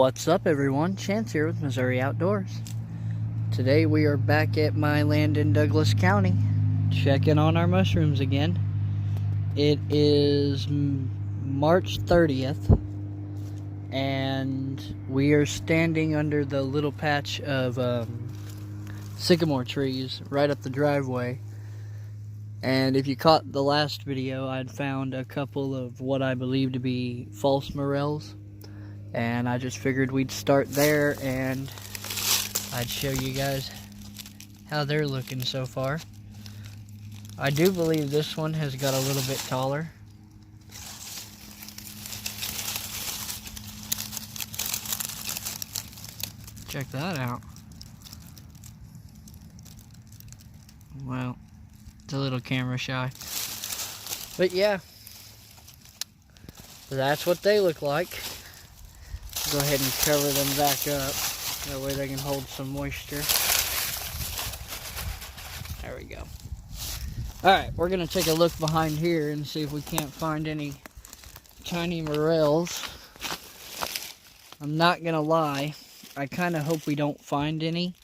What's up everyone, Chance here with Missouri Outdoors. Today we are back at my land in Douglas County, checking on our mushrooms again. It is March 30th, and we are standing under the little patch of sycamore trees right up the driveway. And if you caught the last video, I'd found a couple of what I believe to be false morels. And I just figured we'd start there and I'd show you guys how they're looking so far. I do believe this one has got a little bit taller. Check that out. Well, it's a little camera shy. But yeah, that's what they look like. Go ahead and cover them back up. That way they can hold some moisture. There we go. Alright, we're going to take a look behind here and see if we can't find any tiny morels. I'm not going to lie, I kind of hope we don't find any,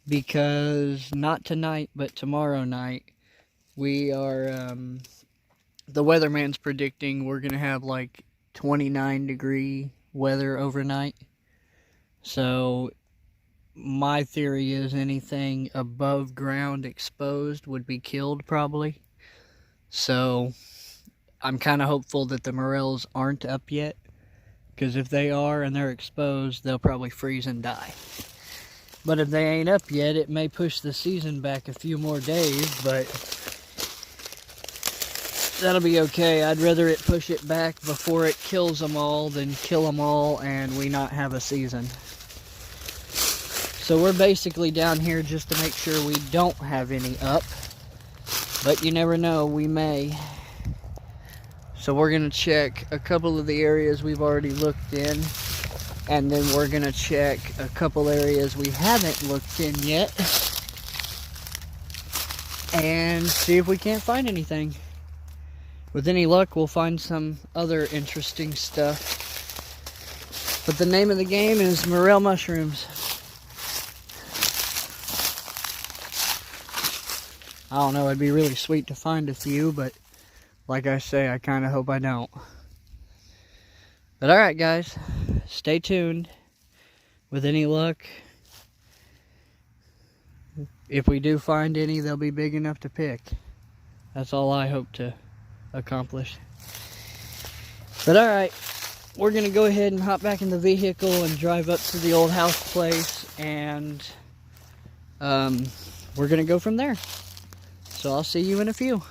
because not tonight, but tomorrow night, we are, the weatherman's predicting we're going to have like 29-degree weather overnight. So my theory is anything above ground exposed would be killed probably. So I'm kind of hopeful that the morels aren't up yet, because if they are and they're exposed, they'll probably freeze and die. But if they ain't up yet, it may push the season back a few more days, but that'll be okay. I'd rather it push it back before it kills them all than kill them all and we not have a season. So we're basically down here just to make sure we don't have any up. But you never know, we may. So we're going to check a couple of the areas we've already looked in. And then we're going to check a couple areas we haven't looked in yet. And see if we can't find anything. With any luck, we'll find some other interesting stuff. But the name of the game is morel mushrooms. I don't know, it'd be really sweet to find a few, but like I say, I kind of hope I don't. But alright guys, stay tuned. With any luck, if we do find any, they'll be big enough to pick. That's all I hope to accomplish. But alright, we're gonna go ahead and hop back in the vehicle and drive up to the old house place, and we're gonna go from there. So I'll see you in a few.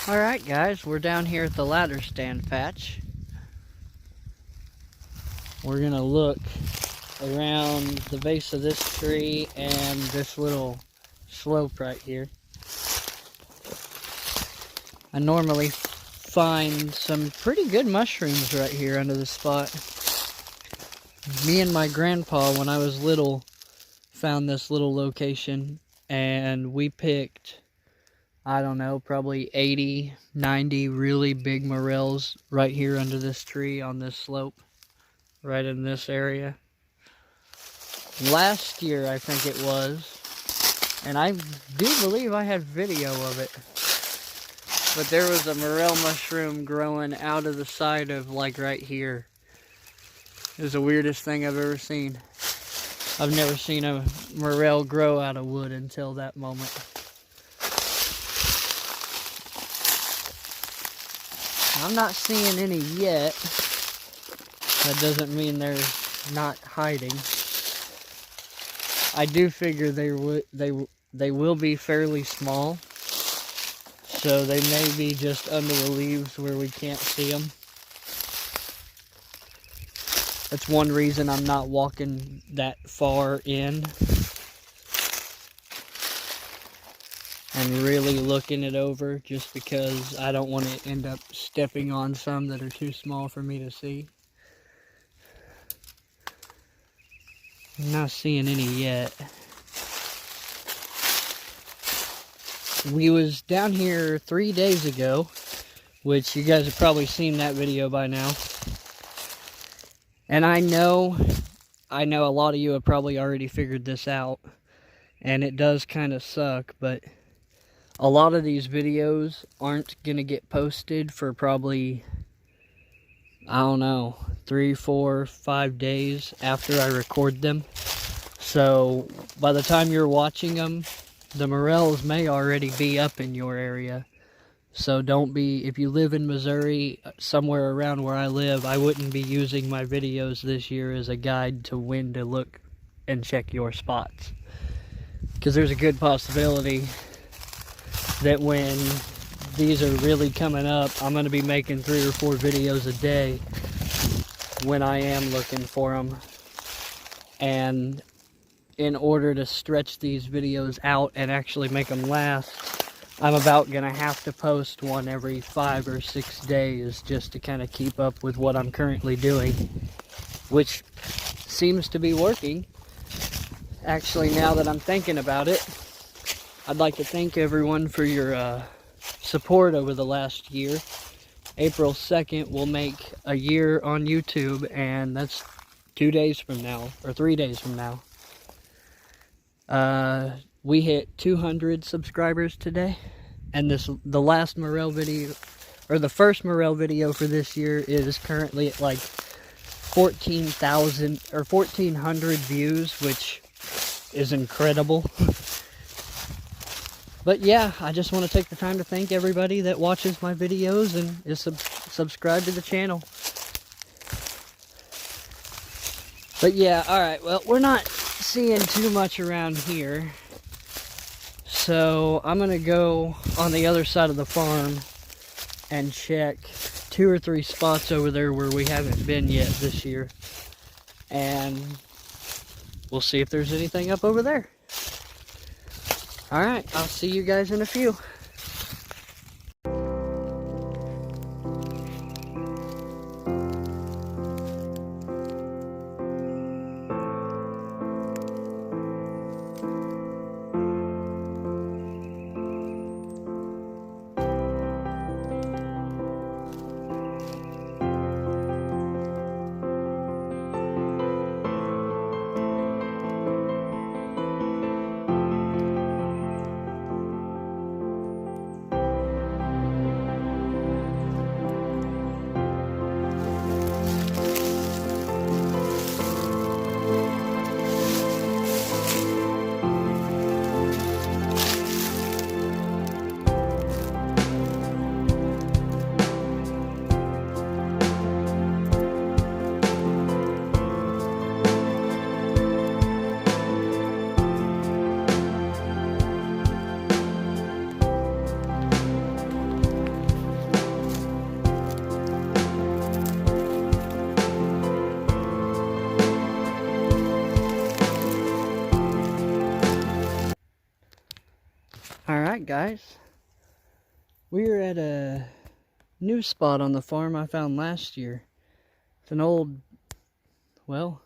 Alright guys, we're down here at the ladder stand patch. We're gonna look around the base of this tree and this little slope right here. I normally find some pretty good mushrooms right here under the spot. Me and my grandpa, when I was little, found this little location, and we picked, I don't know, probably 80, 90 really big morels right here under this tree on this slope, right in this area. Last year, I think it was, and I do believe I had video of it. But there was a morel mushroom growing out of the side of, like, right here. It was the weirdest thing I've ever seen. I've never seen a morel grow out of wood until that moment. I'm not seeing any yet. That doesn't mean they're not hiding. I do figure they will be fairly small. So they may be just under the leaves where we can't see them. That's one reason I'm not walking that far in and really looking it over, just because I don't want to end up stepping on some that are too small for me to see. I'm not seeing any yet. We was down here 3 days ago, which you guys have probably seen that video by now. And I know a lot of you have probably already figured this out, and it does kind of suck, but a lot of these videos aren't going to get posted for probably, I don't know, 3, 4, 5 days after I record them. So by the time you're watching them, the morels may already be up in your area. So don't be, if you live in Missouri, somewhere around where I live, I wouldn't be using my videos this year as a guide to when to look and check your spots. Because there's a good possibility that when these are really coming up, I'm going to be making 3 or 4 videos a day when I am looking for them. And in order to stretch these videos out and actually make them last, I'm about going to have to post one every 5 or 6 days just to kind of keep up with what I'm currently doing, which seems to be working. Actually, now that I'm thinking about it, I'd like to thank everyone for your support over the last year. April 2nd will make a year on YouTube, and that's 2 days from now, or 3 days from now. We hit 200 subscribers today, and the last morel video, or the first morel video for this year, is currently at like 14,000 or 1,400 views, which is incredible. But yeah, I just want to take the time to thank everybody that watches my videos and is subscribed to the channel. But yeah, alright, well, we're not seeing too much around here. So I'm going to go on the other side of the farm and check 2 or 3 spots over there where we haven't been yet this year. And we'll see if there's anything up over there. Alright, I'll see you guys in a few. Alright guys, we're at a new spot on the farm I found last year. It's an old, well,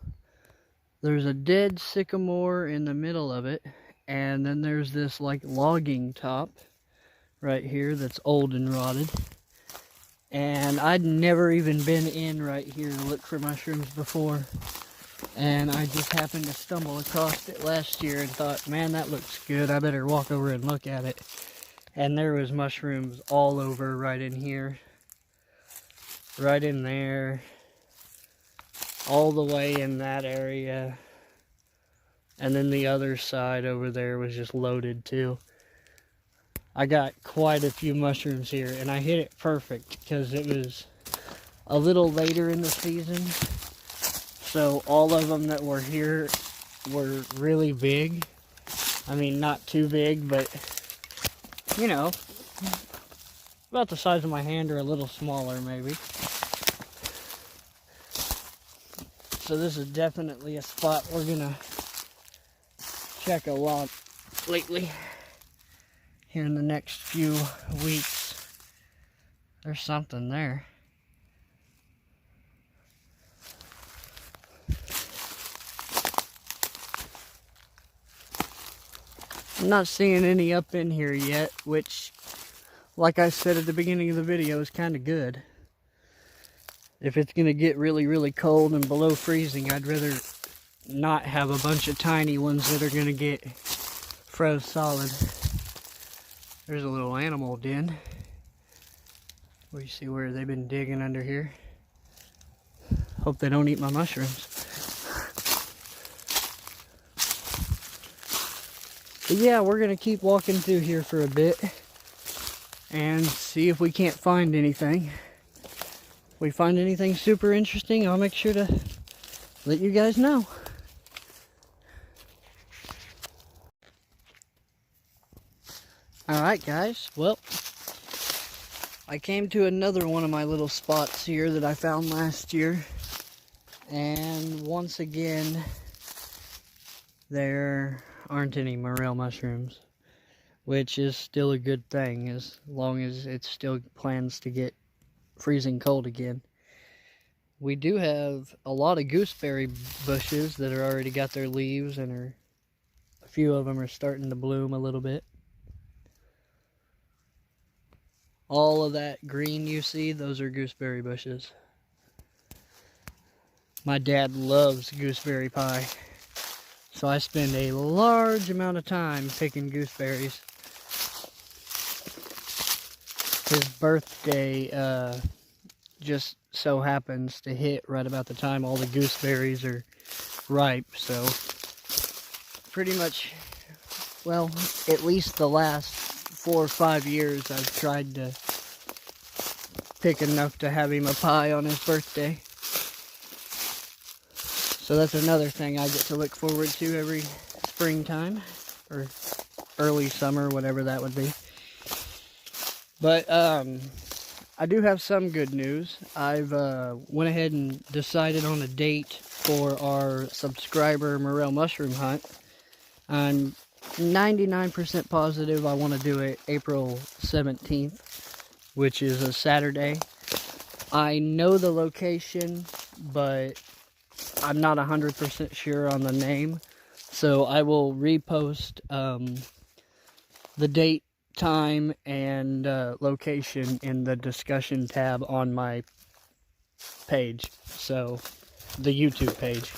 there's a dead sycamore in the middle of it, and then there's this like logging top right here that's old and rotted. And I'd never even been in right here to look for mushrooms before, and I just happened to stumble across it last year and thought, man, that looks good, I better walk over and look at it. And there was mushrooms all over, right in here, right in there, all the way in that area, and then the other side over there was just loaded too. I got quite a few mushrooms here, and I hit it perfect because it was a little later in the season, so all of them that were here were really big. I mean, not too big, but you know, about the size of my hand or a little smaller maybe. So this is definitely a spot we're gonna check a lot lately. Here in the next few weeks. There's something there. I'm not seeing any up in here yet, which, like I said at the beginning of the video, is kind of good. If it's going to get really, really cold and below freezing, I'd rather not have a bunch of tiny ones that are going to get froze solid. There's a little animal den. We see where they've been digging under here. Hope they don't eat my mushrooms. But yeah, we're gonna keep walking through here for a bit and see if we can't find anything. If we find anything super interesting, I'll make sure to let you guys know. Alright guys, well, I came to another one of my little spots here that I found last year, and once again there aren't any morel mushrooms, which is still a good thing as long as it still plans to get freezing cold again. We do have a lot of gooseberry bushes that are already got their leaves, and a few of them are starting to bloom a little bit. All of that green you see, those are gooseberry bushes. My dad loves gooseberry pie, so I spend a large amount of time picking gooseberries. His birthday just so happens to hit right about the time all the gooseberries are ripe, so pretty much, well, at least the last 4 or 5 years I've tried to pick enough to have him a pie on his birthday. So that's another thing I get to look forward to every springtime, or early summer, whatever that would be. But I do have some good news. I've went ahead and decided on a date for our subscriber morel mushroom hunt. I'm 99% positive I want to do it April 17th, which is a Saturday. I know the location, but I'm not 100% sure on the name, so I will repost the date, time, and location in the discussion tab on my page, so the YouTube page.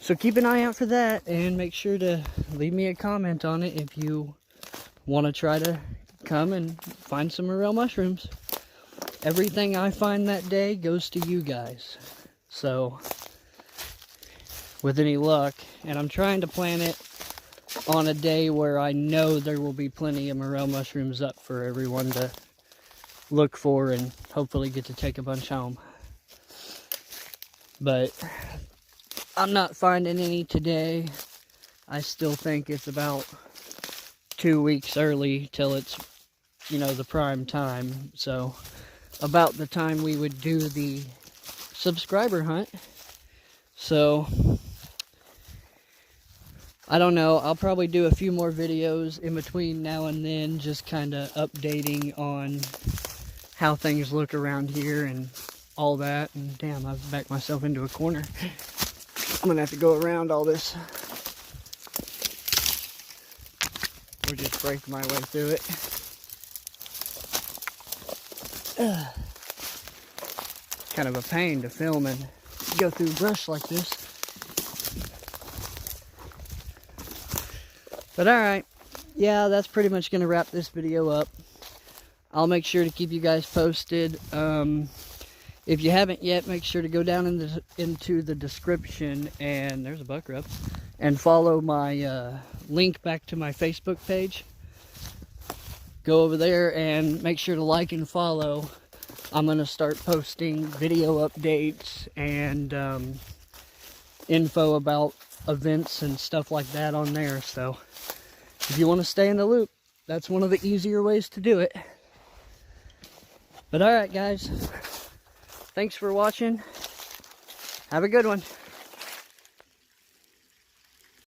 So keep an eye out for that, and make sure to leave me a comment on it if you want to try to come and find some morel mushrooms. Everything I find that day goes to you guys. So, with any luck, and I'm trying to plan it on a day where I know there will be plenty of morel mushrooms up for everyone to look for and hopefully get to take a bunch home. But I'm not finding any today. I still think it's about 2 weeks early till it's, you know, the prime time. So about the time we would do the subscriber hunt. So I don't know. I'll probably do a few more videos in between now and then, just kind of updating on how things look around here and all that. And damn, I've backed myself into a corner. I'm gonna have to go around all this, or just break my way through it. Kind of a pain to film and go through brush like this. But alright, yeah, that's pretty much going to wrap this video up. I'll make sure to keep you guys posted. If you haven't yet, make sure to go down into the description, and there's a buck rub, and follow my link back to my Facebook page. Go over there and make sure to like and follow. I'm going to start posting video updates and info about events and stuff like that on there. So if you want to stay in the loop, that's one of the easier ways to do it. But alright guys, thanks for watching. Have a good one.